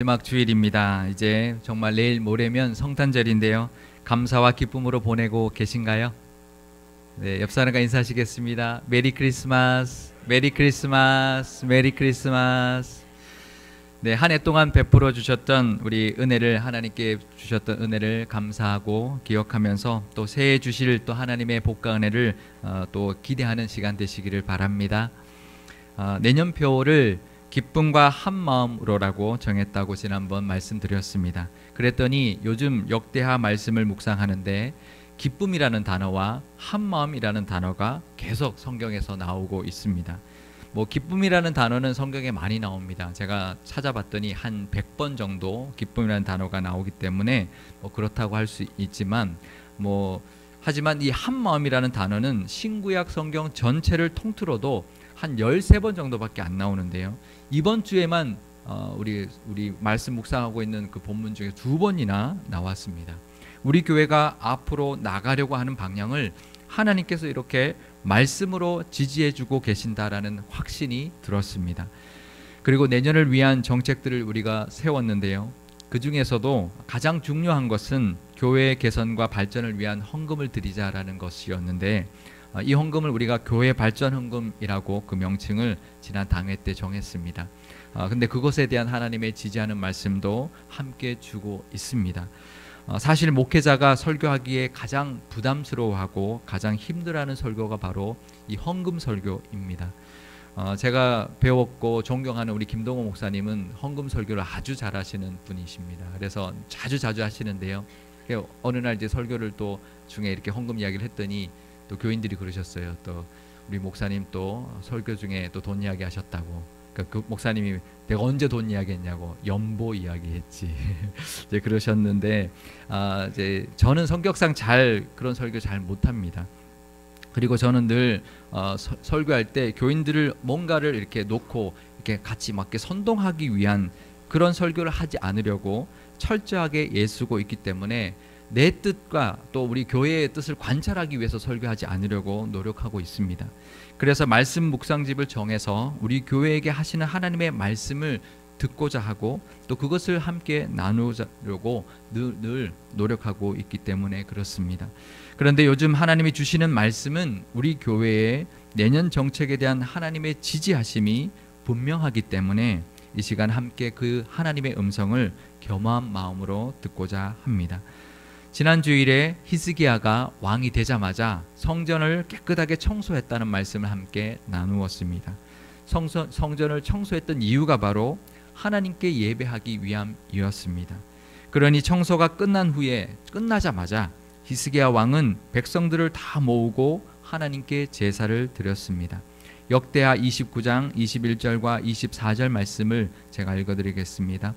마지막 주일입니다. 이제 정말 내일 모레면 성탄절인데요. 감사와 기쁨으로 보내고 계신가요? 네, 옆 사람과 인사하시겠습니다. 메리 크리스마스, 메리 크리스마스, 메리 크리스마스. 네, 한 해 동안 베풀어 주셨던 우리 은혜를, 하나님께 주셨던 은혜를 감사하고 기억하면서 또 새해 주실 또 하나님의 복과 은혜를 또 기대하는 시간 되시기를 바랍니다. 내년표를 기쁨과 한마음으로라고 정했다고 지난번 말씀드렸습니다. 그랬더니 요즘 역대하 말씀을 묵상하는데 기쁨이라는 단어와 한마음이라는 단어가 계속 성경에서 나오고 있습니다. 기쁨이라는 단어는 성경에 많이 나옵니다. 제가 찾아봤더니 한 100번 정도 기쁨이라는 단어가 나오기 때문에 그렇다고 할 수 있지만 하지만 이 한마음이라는 단어는 신구약 성경 전체를 통틀어도 한 13번 정도밖에 안 나오는데요. 이번 주에만 우리 말씀 묵상하고 있는 그 본문 중에 2번이나 나왔습니다. 우리 교회가 앞으로 나가려고 하는 방향을 하나님께서 이렇게 말씀으로 지지해주고 계신다라는 확신이 들었습니다. 그리고 내년을 위한 정책들을 우리가 세웠는데요. 그 중에서도 가장 중요한 것은 교회 개선과 발전을 위한 헌금을 드리자라는 것이었는데, 이 헌금을 우리가 교회 발전 헌금이라고 그 명칭을 지난 당회 때 정했습니다. 근데 그것에 대한 하나님의 지지하는 말씀도 함께 주고 있습니다. 사실 목회자가 설교하기에 가장 부담스러워하고 가장 힘들어하는 설교가 바로 이 헌금 설교입니다. 제가 배웠고 존경하는 우리 김동호 목사님은 헌금 설교를 아주 잘하시는 분이십니다. 그래서 자주 하시는데요. 어느 날 이제 설교를 또 중에 이렇게 헌금 이야기를 했더니 또 교인들이 그러셨어요. 또 우리 목사님 또 설교 중에 또 돈 이야기 하셨다고. 그 목사님이 내가 언제 돈 이야기 했냐고, 연보 이야기 했지. 이제 그러셨는데, 이제 저는 성격상 그런 설교 잘 못합니다. 그리고 저는 늘 설교할 때 교인들을 뭔가를 이렇게 놓고 이렇게 같이 막 선동하기 위한 그런 설교를 하지 않으려고 철저하게 애쓰고 있기 때문에 내 뜻과 또 우리 교회의 뜻을 관찰하기 위해서 설교하지 않으려고 노력하고 있습니다. 그래서 말씀 묵상집을 정해서 우리 교회에게 하시는 하나님의 말씀을 듣고자 하고 또 그것을 함께 나누려고 늘 노력하고 있기 때문에 그렇습니다. 그런데 요즘 하나님이 주시는 말씀은 우리 교회의 내년 정책에 대한 하나님의 지지하심이 분명하기 때문에 이 시간 함께 그 하나님의 음성을 겸허한 마음으로 듣고자 합니다. 지난 주일에 히스기야가 왕이 되자마자 성전을 깨끗하게 청소했다는 말씀을 함께 나누었습니다. 성전을 청소했던 이유가 바로 하나님께 예배하기 위함이었습니다. 그러니 청소가 끝나자마자 히스기야 왕은 백성들을 다 모으고 하나님께 제사를 드렸습니다. 역대하 29장 21절과 24절 말씀을 제가 읽어드리겠습니다.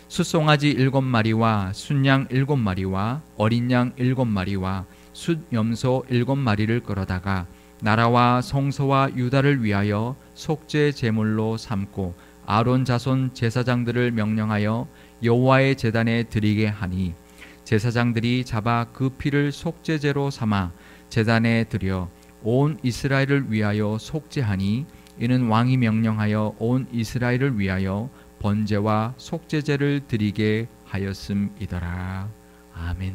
숫송아지 7마리와 순양 7마리와 어린 양 7마리와 숫염소 7마리를 끌어다가 나라와 성소와 유다를 위하여 속죄 제물로 삼고 아론 자손 제사장들을 명령하여 여호와의 제단에 드리게 하니 제사장들이 잡아 그 피를 속죄제로 삼아 제단에 드려 온 이스라엘을 위하여 속죄하니 이는 왕이 명령하여 온 이스라엘을 위하여 번제와 속죄제를 드리게 하였음이더라. 아멘.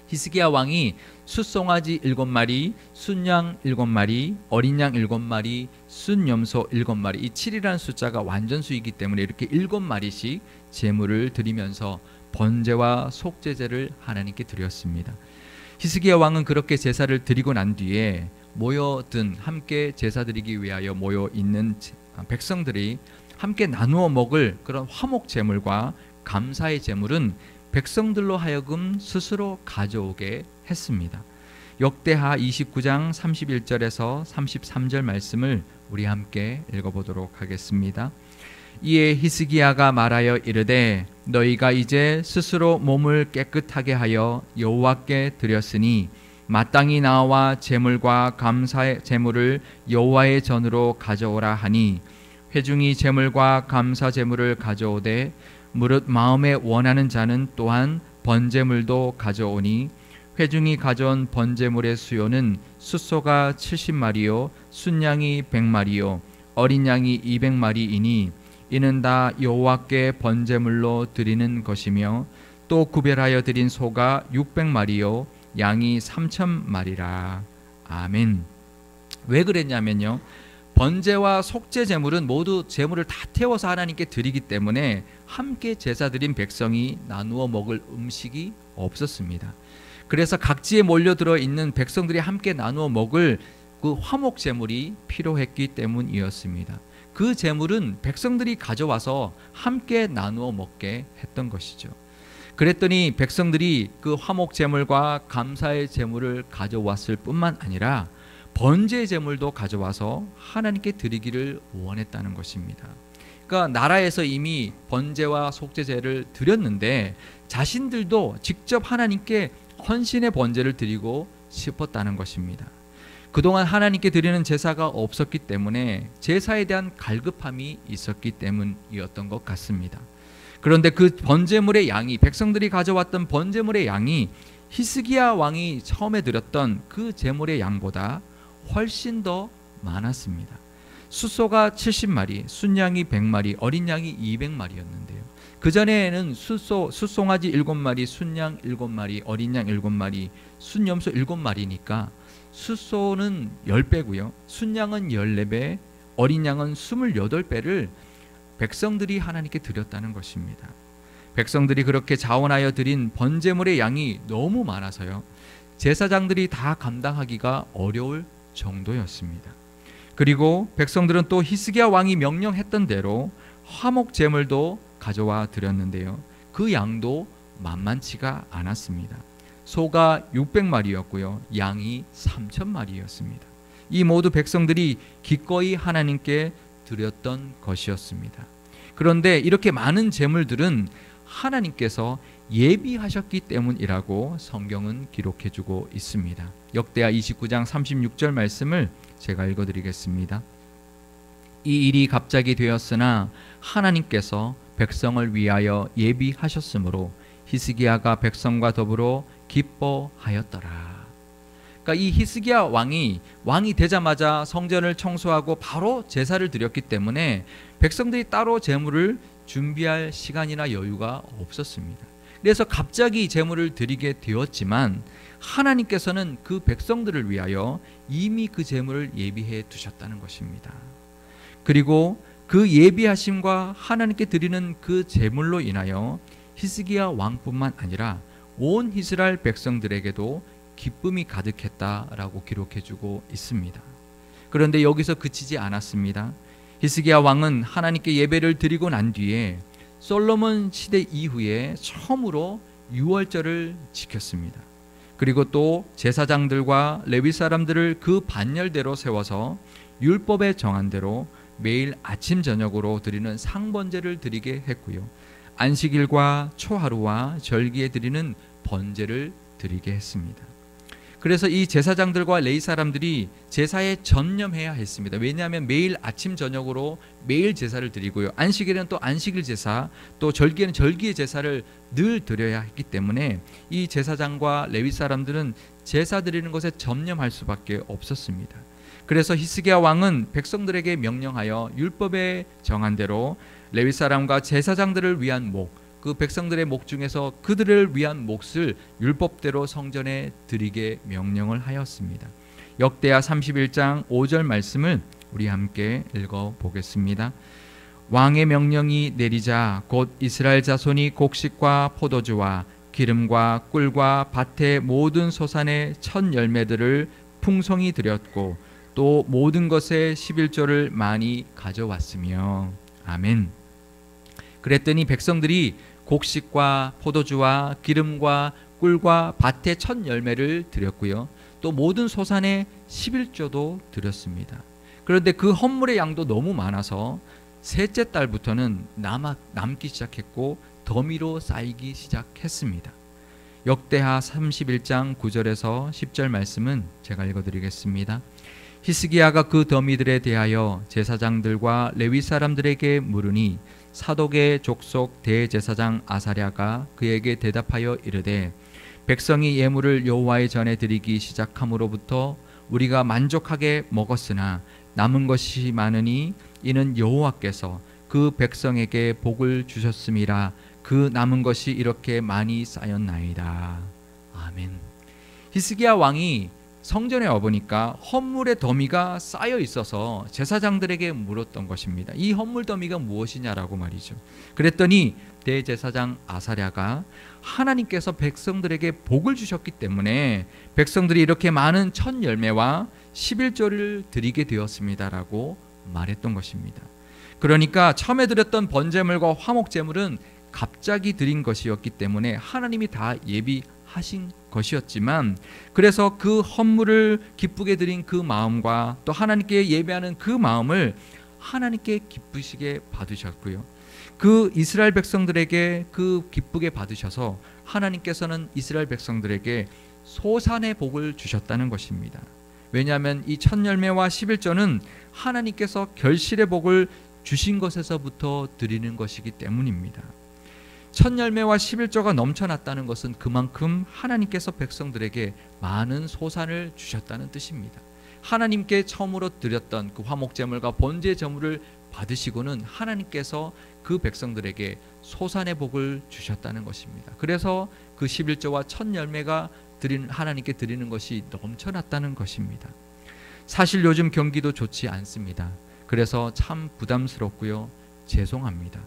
히스기야 왕이 숫송아지 7마리, 순양 7마리, 어린 양 7마리, 순염소 7마리, 이 7이라는 숫자가 완전수이기 때문에 이렇게 7마리씩 제물을 드리면서 번제와 속죄제를 하나님께 드렸습니다. 히스기야 왕은 그렇게 제사를 드리고 난 뒤에 함께 제사 드리기 위하여 모여 있는 백성들이 함께 나누어 먹을 그런 화목 제물과 감사의 제물은 백성들로 하여금 스스로 가져오게 했습니다. 역대하 29장 31절에서 33절 말씀을 우리 함께 읽어보도록 하겠습니다. 이에 히스기야가 말하여 이르되 너희가 이제 스스로 몸을 깨끗하게 하여 여호와께 드렸으니 마땅히 나와 제물과 감사의 제물을 여호와의 전으로 가져오라 하니 회중이 제물과 감사 제물을 가져오되 무릇 마음에 원하는 자는 또한 번제물도 가져오니 회중이 가져온 번제물의 수요는 숫소가 70마리요 순양이 100마리요 어린 양이 200마리이니 이는 다 여호와께 번제물로 드리는 것이며 또 구별하여 드린 소가 600마리요 양이 3,000마리라. 아멘. 왜 그랬냐면요, 번제와 속죄 제물은 모두 제물을 다 태워서 하나님께 드리기 때문에 함께 제사 드린 백성이 나누어 먹을 음식이 없었습니다. 그래서 각지에 몰려들어 있는 백성들이 함께 나누어 먹을 그 화목 제물이 필요했기 때문이었습니다. 그 제물은 백성들이 가져와서 함께 나누어 먹게 했던 것이죠. 그랬더니 백성들이 그 화목 제물과 감사의 제물을 가져왔을 뿐만 아니라 번제 제물도 가져와서 하나님께 드리기를 원했다는 것입니다. 그러니까 나라에서 이미 번제와 속죄제를 드렸는데 자신들도 직접 하나님께 헌신의 번제를 드리고 싶었다는 것입니다. 그동안 하나님께 드리는 제사가 없었기 때문에 제사에 대한 갈급함이 있었기 때문이었던 것 같습니다. 그런데 그 번제물의 양이, 백성들이 가져왔던 번제물의 양이 히스기야 왕이 처음에 드렸던 그 제물의 양보다 훨씬 더 많았습니다. 숫소가 70마리, 순양이 100마리, 어린 양이 200마리였는데요. 그전에는 숫송아지 7마리, 순양 7마리, 어린 양 7마리, 순염소 7마리니까 숫소는 10배고요. 순양은 14배, 어린 양은 28배를 백성들이 하나님께 드렸다는 것입니다. 백성들이 그렇게 자원하여 드린 번제물의 양이 너무 많아서요, 제사장들이 다 감당하기가 어려울 정도였습니다. 그리고 백성들은 또 히스기야 왕이 명령했던 대로 화목 제물도 가져와 드렸는데요, 그 양도 만만치가 않았습니다. 소가 600마리였고요 양이 3,000마리였습니다. 이 모두 백성들이 기꺼이 하나님께 드렸던 것이었습니다. 그런데 이렇게 많은 제물들은 하나님께서 예비하셨기 때문이라고 성경은 기록해주고 있습니다. 역대하 29장 36절 말씀을 제가 읽어드리겠습니다. 이 일이 갑자기 되었으나 하나님께서 백성을 위하여 예비하셨으므로 히스기야가 백성과 더불어 기뻐하였더라. 그러니까 이 히스기야 왕이 되자마자 성전을 청소하고 바로 제사를 드렸기 때문에 백성들이 따로 제물을 준비할 시간이나 여유가 없었습니다. 그래서 갑자기 제물을 드리게 되었지만 하나님께서는 그 백성들을 위하여 이미 그 제물을 예비해 두셨다는 것입니다. 그리고 그 예비하심과 하나님께 드리는 그 제물로 인하여 히스기야 왕뿐만 아니라 온 이스라엘 백성들에게도 기쁨이 가득했다라고 기록해주고 있습니다. 그런데 여기서 그치지 않았습니다. 히스기야 왕은 하나님께 예배를 드리고 난 뒤에 솔로몬 시대 이후에 처음으로 유월절을 지켰습니다. 그리고 또 제사장들과 레위 사람들을 그 반열대로 세워서 율법에 정한 대로 매일 아침 저녁으로 드리는 상번제를 드리게 했고요, 안식일과 초하루와 절기에 드리는 번제를 드리게 했습니다. 그래서 이 제사장들과 레위 사람들이 제사에 전념해야 했습니다. 왜냐하면 매일 아침 저녁으로 매일 제사를 드리고요, 안식일에는 또 안식일 제사, 또 절기에는 절기의 제사를 늘 드려야 했기 때문에 이 제사장과 레위 사람들은 제사 드리는 것에 전념할 수밖에 없었습니다. 그래서 히스기야 왕은 백성들에게 명령하여 율법에 정한 대로 레위 사람과 제사장들을 위한 그 백성들의 목 중에서 그들을 위한 몫을 율법대로 성전에 드리게 명령을 하였습니다. 역대하 31장 5절 말씀을 우리 함께 읽어보겠습니다. 왕의 명령이 내리자 곧 이스라엘 자손이 곡식과 포도주와 기름과 꿀과 밭의 모든 소산의 첫 열매들을 풍성히 드렸고 또 모든 것의 11조를 많이 가져왔으며. 아멘. 그랬더니 백성들이 곡식과 포도주와 기름과 꿀과 밭의 첫 열매를 드렸고요, 또 모든 소산의 11조도 드렸습니다. 그런데 그 헌물의 양도 너무 많아서 셋째 달부터는 남기 시작했고 더미로 쌓이기 시작했습니다. 역대하 31장 9절에서 10절 말씀은 제가 읽어드리겠습니다. 히스기야가 그 더미들에 대하여 제사장들과 레위 사람들에게 물으니 사독의 족속 대제사장 아사랴가 그에게 대답하여 이르되 백성이 예물을 여호와의 전에 드리기 시작함으로부터 우리가 만족하게 먹었으나 남은 것이 많으니 이는 여호와께서 그 백성에게 복을 주셨음이라. 그 남은 것이 이렇게 많이 쌓였나이다. 아멘. 히스기야 왕이 성전에 와보니까 헌물의 더미가 쌓여 있어서 제사장들에게 물었던 것입니다. 이 헌물 더미가 무엇이냐라고 말이죠. 그랬더니 대제사장 아사랴가 하나님께서 백성들에게 복을 주셨기 때문에 백성들이 이렇게 많은 첫 열매와 11조를 드리게 되었습니다라고 말했던 것입니다. 그러니까 처음에 드렸던 번제물과 화목제물은 갑자기 드린 것이었기 때문에 하나님이 다 예비하신 것이었지만, 그래서 그 헌물을 기쁘게 드린 그 마음과 또 하나님께 예배하는 그 마음을 하나님께 기쁘시게 받으셨고요. 그 이스라엘 백성들에게 그 기쁘게 받으셔서 하나님께서는 이스라엘 백성들에게 소산의 복을 주셨다는 것입니다. 왜냐하면 이 첫 열매와 11조는 하나님께서 결실의 복을 주신 것에서부터 드리는 것이기 때문입니다. 첫 열매와 11조가 넘쳐났다는 것은 그만큼 하나님께서 백성들에게 많은 소산을 주셨다는 뜻입니다. 하나님께 처음으로 드렸던 그 화목제물과 번제 제물을 받으시고는 하나님께서 그 백성들에게 소산의 복을 주셨다는 것입니다. 그래서 그 11조와 첫 열매가 하나님께 드리는 것이 넘쳐났다는 것입니다. 사실 요즘 경기도 좋지 않습니다. 그래서 참 부담스럽고요, 죄송합니다.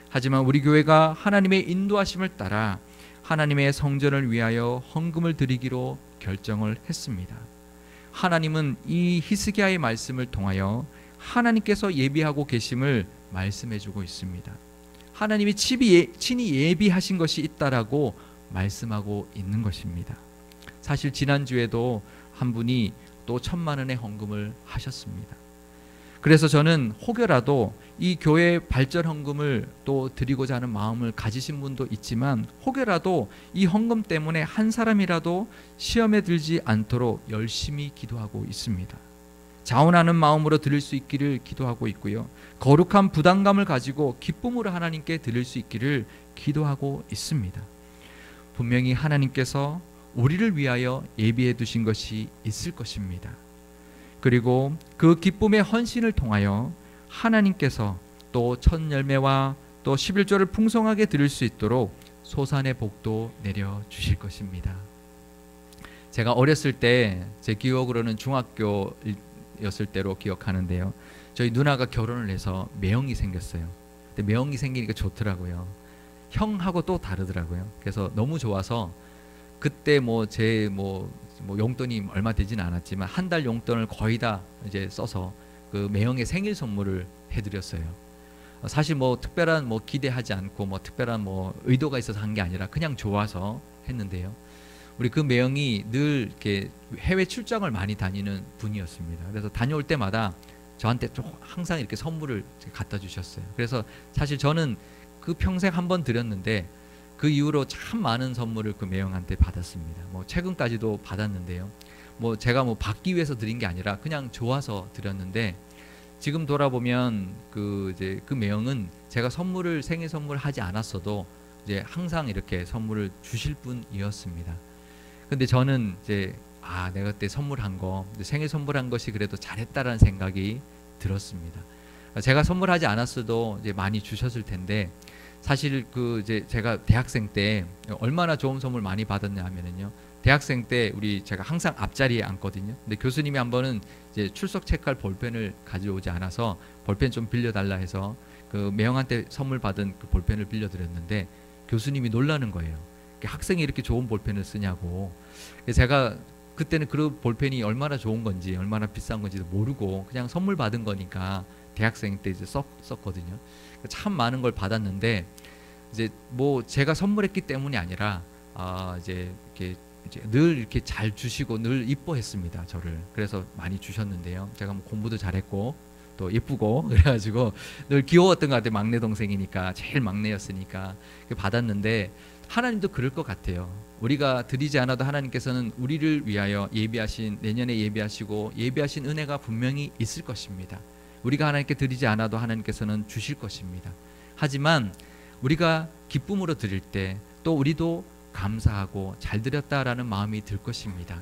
하지만 우리 교회가 하나님의 인도하심을 따라 하나님의 성전을 위하여 헌금을 드리기로 결정을 했습니다. 하나님은 이 히스기야의 말씀을 통하여 하나님께서 예비하고 계심을 말씀해주고 있습니다. 하나님이 친히 예비하신 것이 있다라고 말씀하고 있는 것입니다. 사실 지난주에도 한 분이 또 1,000만 원의 헌금을 하셨습니다. 그래서 저는 혹여라도 이 교회 발전 헌금을 또 드리고자 하는 마음을 가지신 분도 있지만, 혹여라도 이 헌금 때문에 한 사람이라도 시험에 들지 않도록 열심히 기도하고 있습니다. 자원하는 마음으로 드릴 수 있기를 기도하고 있고요, 거룩한 부담감을 가지고 기쁨으로 하나님께 드릴 수 있기를 기도하고 있습니다. 분명히 하나님께서 우리를 위하여 예비해 두신 것이 있을 것입니다. 그리고 그 기쁨의 헌신을 통하여 하나님께서 또 첫 열매와 또 11조를 풍성하게 드릴 수 있도록 소산의 복도 내려 주실 것입니다. 제가 어렸을 때, 제 기억으로는 중학교였을 때로 기억하는데요, 저희 누나가 결혼을 해서 매형이 생겼어요. 근데 매형이 생기니까 좋더라고요. 형하고 또 다르더라고요. 그래서 너무 좋아서 그때 제 용돈이 얼마 되지는 않았지만 한 달 용돈을 거의 다 이제 써서 그 매형의 생일 선물을 해드렸어요. 사실 특별한 기대하지 않고 특별한 의도가 있어서 한 게 아니라 그냥 좋아서 했는데요. 우리 그 매형이 늘 이렇게 해외 출장을 많이 다니는 분이었습니다. 그래서 다녀올 때마다 저한테 좀 항상 이렇게 선물을 갖다 주셨어요. 그래서 사실 저는 그 평생 한 번 드렸는데 그 이후로 참 많은 선물을 그 매형한테 받았습니다. 최근까지도 받았는데요. 제가 받기 위해서 드린 게 아니라 그냥 좋아서 드렸는데, 지금 돌아보면 그 매형은 제가 생일 선물을 하지 않았어도 이제 항상 이렇게 선물을 주실 분이었습니다. 근데 저는 내가 그때 선물한 거, 생일 선물한 것이 그래도 잘했다라는 생각이 들었습니다. 제가 선물하지 않았어도 이제 많이 주셨을 텐데, 사실 제가 대학생 때 얼마나 좋은 선물 많이 받았냐 하면은요, 대학생 때 제가 항상 앞자리에 앉거든요. 근데 교수님이 한 번은 이제 출석 체크할 볼펜을 가져오지 않아서 볼펜 좀 빌려달라 해서 그 매형한테 선물 받은 그 볼펜을 빌려드렸는데 교수님이 놀라는 거예요. 학생이 이렇게 좋은 볼펜을 쓰냐고. 제가 그때는 그 볼펜이 얼마나 좋은 건지 얼마나 비싼 건지도 모르고 그냥 선물 받은 거니까 대학생 때 이제 썼거든요. 참 많은 걸 받았는데, 이제 제가 선물했기 때문이 아니라 이제 늘 이렇게 잘 주시고 늘 이뻐했습니다, 저를. 그래서 많이 주셨는데요. 제가 공부도 잘했고 또 예쁘고 그래가지고 늘 귀여웠던 것 같아요. 막내 동생이니까, 제일 막내였으니까 받았는데, 하나님도 그럴 것 같아요. 우리가 드리지 않아도 하나님께서는 우리를 위하여 내년에 예비하신 은혜가 분명히 있을 것입니다. 우리가 하나님께 드리지 않아도 하나님께서는 주실 것입니다. 하지만 우리가 기쁨으로 드릴 때 또 우리도 감사하고 잘 드렸다라는 마음이 들 것입니다.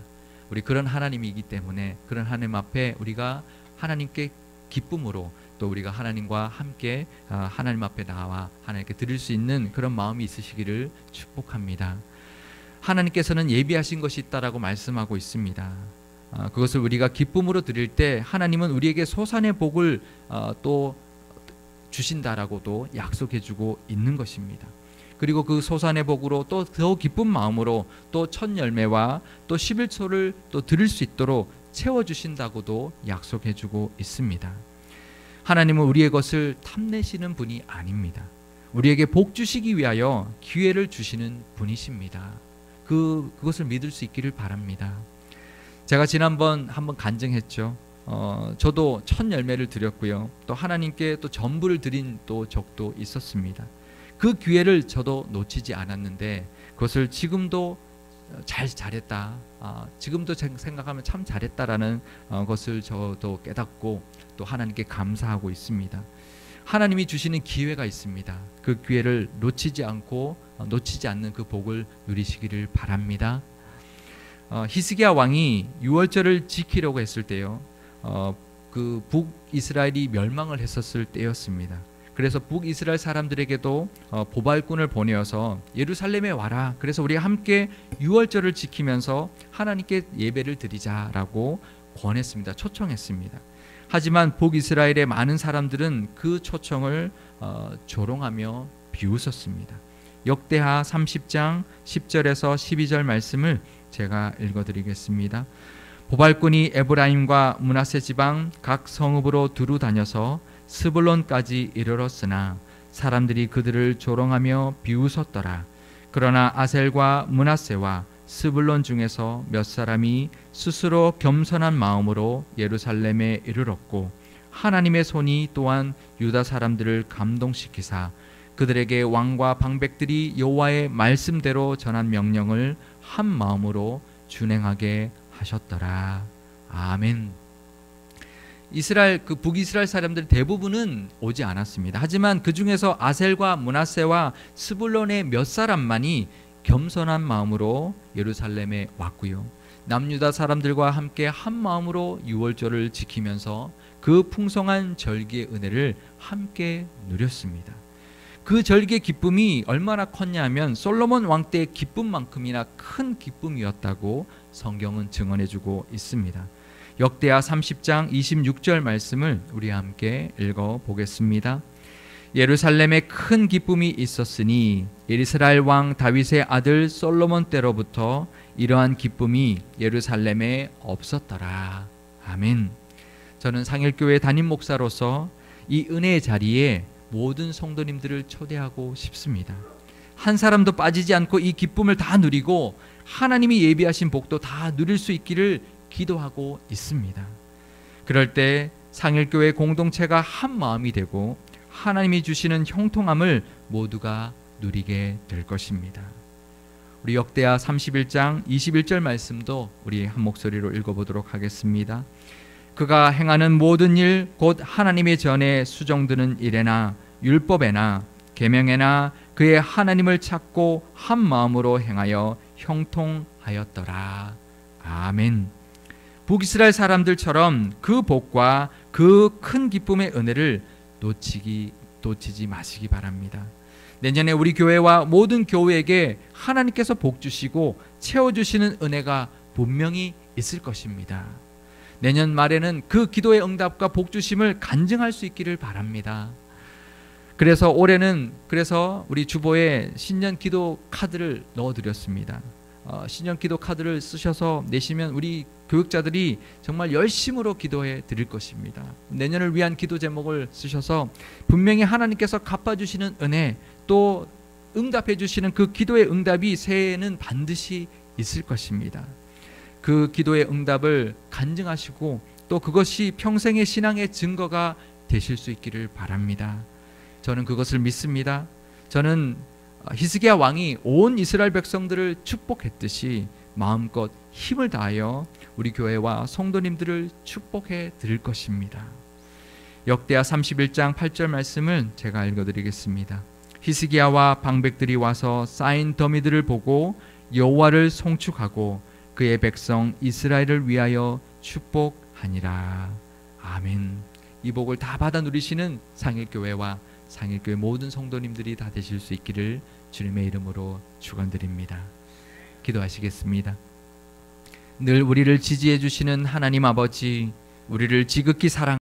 우리 그런 하나님이기 때문에 그런 하나님 앞에 우리가 하나님께 기쁨으로 또 우리가 하나님과 함께 하나님 앞에 나와 하나님께 드릴 수 있는 그런 마음이 있으시기를 축복합니다. 하나님께서는 예비하신 것이 있다라고 말씀하고 있습니다. 그것을 우리가 기쁨으로 드릴 때 하나님은 우리에게 소산의 복을 또 주신다라고도 약속해주고 있는 것입니다. 그리고 그 소산의 복으로 또 더 기쁜 마음으로 또 첫 열매와 또 11초를 또 드릴 수 있도록 채워주신다고도 약속해주고 있습니다. 하나님은 우리의 것을 탐내시는 분이 아닙니다. 우리에게 복 주시기 위하여 기회를 주시는 분이십니다. 그것을 믿을 수 있기를 바랍니다. 제가 지난번 한번 간증했죠. 저도 첫 열매를 드렸고요. 또 하나님께 또 전부를 드린 또 적도 있었습니다. 그 기회를 저도 놓치지 않았는데 그것을 지금도 잘했다. 지금도 생각하면 참 잘했다라는 것을 저도 깨닫고 또 하나님께 감사하고 있습니다. 하나님이 주시는 기회가 있습니다. 그 기회를 놓치지 않는 그 복을 누리시기를 바랍니다. 히스기야 왕이 유월절을 지키려고 했을 때요. 그 북이스라엘이 멸망을 했었을 때였습니다. 그래서 북이스라엘 사람들에게도 보발꾼을 보내어서 예루살렘에 와라. 그래서 우리 함께 유월절을 지키면서 하나님께 예배를 드리자라고 권했습니다. 초청했습니다. 하지만 북이스라엘의 많은 사람들은 그 초청을 조롱하며 비웃었습니다. 역대하 30장 10절에서 12절 말씀을 제가 읽어드리겠습니다. 보발꾼이 에브라임과 므낫세 지방 각 성읍으로 두루 다녀서 스불론까지 이르렀으나 사람들이 그들을 조롱하며 비웃었더라. 그러나 아셀과 므낫세와 스불론 중에서 몇 사람이 스스로 겸손한 마음으로 예루살렘에 이르렀고 하나님의 손이 또한 유다 사람들을 감동시키사 그들에게 왕과 방백들이 여호와의 말씀대로 전한 명령을 한 마음으로 준행하게 하셨더라. 아멘. 북이스라엘 사람들 대부분은 오지 않았습니다. 하지만 그 중에서 아셀과 므낫세와 스불론의 몇 사람만이 겸손한 마음으로 예루살렘에 왔고요. 남유다 사람들과 함께 한 마음으로 유월절을 지키면서 그 풍성한 절기의 은혜를 함께 누렸습니다. 그 절기의 기쁨이 얼마나 컸냐 하면 솔로몬 왕 때의 기쁨만큼이나 큰 기쁨이었다고 성경은 증언해주고 있습니다. 역대하 30장 26절 말씀을 우리 함께 읽어보겠습니다. 예루살렘에 큰 기쁨이 있었으니 이스라엘 왕 다윗의 아들 솔로몬 때로부터 이러한 기쁨이 예루살렘에 없었더라. 아멘. 저는 상일교회 담임 목사로서 이 은혜의 자리에 모든 성도님들을 초대하고 싶습니다. 한 사람도 빠지지 않고 이 기쁨을 다 누리고 하나님이 예비하신 복도 다 누릴 수 있기를 기도하고 있습니다. 그럴 때 상일교회 공동체가 한 마음이 되고 하나님이 주시는 형통함을 모두가 누리게 될 것입니다. 우리 역대하 31장 21절 말씀도 우리 한 목소리로 읽어보도록 하겠습니다. 그가 행하는 모든 일 곧 하나님의 전에 수정드는 일에나 율법에나 계명에나 그의 하나님을 찾고 한 마음으로 행하여 형통하였더라. 아멘. 북이스라엘 사람들처럼 그 복과 그 큰 기쁨의 은혜를 놓치지 마시기 바랍니다. 내년에 우리 교회와 모든 교회에게 하나님께서 복 주시고 채워주시는 은혜가 분명히 있을 것입니다. 내년 말에는 그 기도의 응답과 복 주심을 간증할 수 있기를 바랍니다. 그래서 올해는 우리 주보에 신년 기도 카드를 넣어드렸습니다. 신년 기도 카드를 쓰셔서 내시면 우리 교육자들이 정말 열심으로 기도해 드릴 것입니다. 내년을 위한 기도 제목을 쓰셔서 분명히 하나님께서 갚아주시는 은혜 또 응답해 주시는 그 기도의 응답이 새해에는 반드시 있을 것입니다. 그 기도의 응답을 간증하시고 또 그것이 평생의 신앙의 증거가 되실 수 있기를 바랍니다. 저는 그것을 믿습니다. 저는 히스기야 왕이 온 이스라엘 백성들을 축복했듯이 마음껏 힘을 다하여 우리 교회와 성도님들을 축복해 드릴 것입니다. 역대하 31장 8절 말씀을 제가 읽어드리겠습니다. 히스기야와 방백들이 와서 쌓인 더미들을 보고 여호와를 송축하고 그의 백성 이스라엘을 위하여 축복하니라. 아멘. 이 복을 다 받아 누리시는 상일교회와 상일교회 모든 성도님들이 다 되실 수 있기를 주님의 이름으로 축원드립니다. 기도하시겠습니다. 늘 우리를 지지해 주시는 하나님 아버지, 우리를 지극히 사랑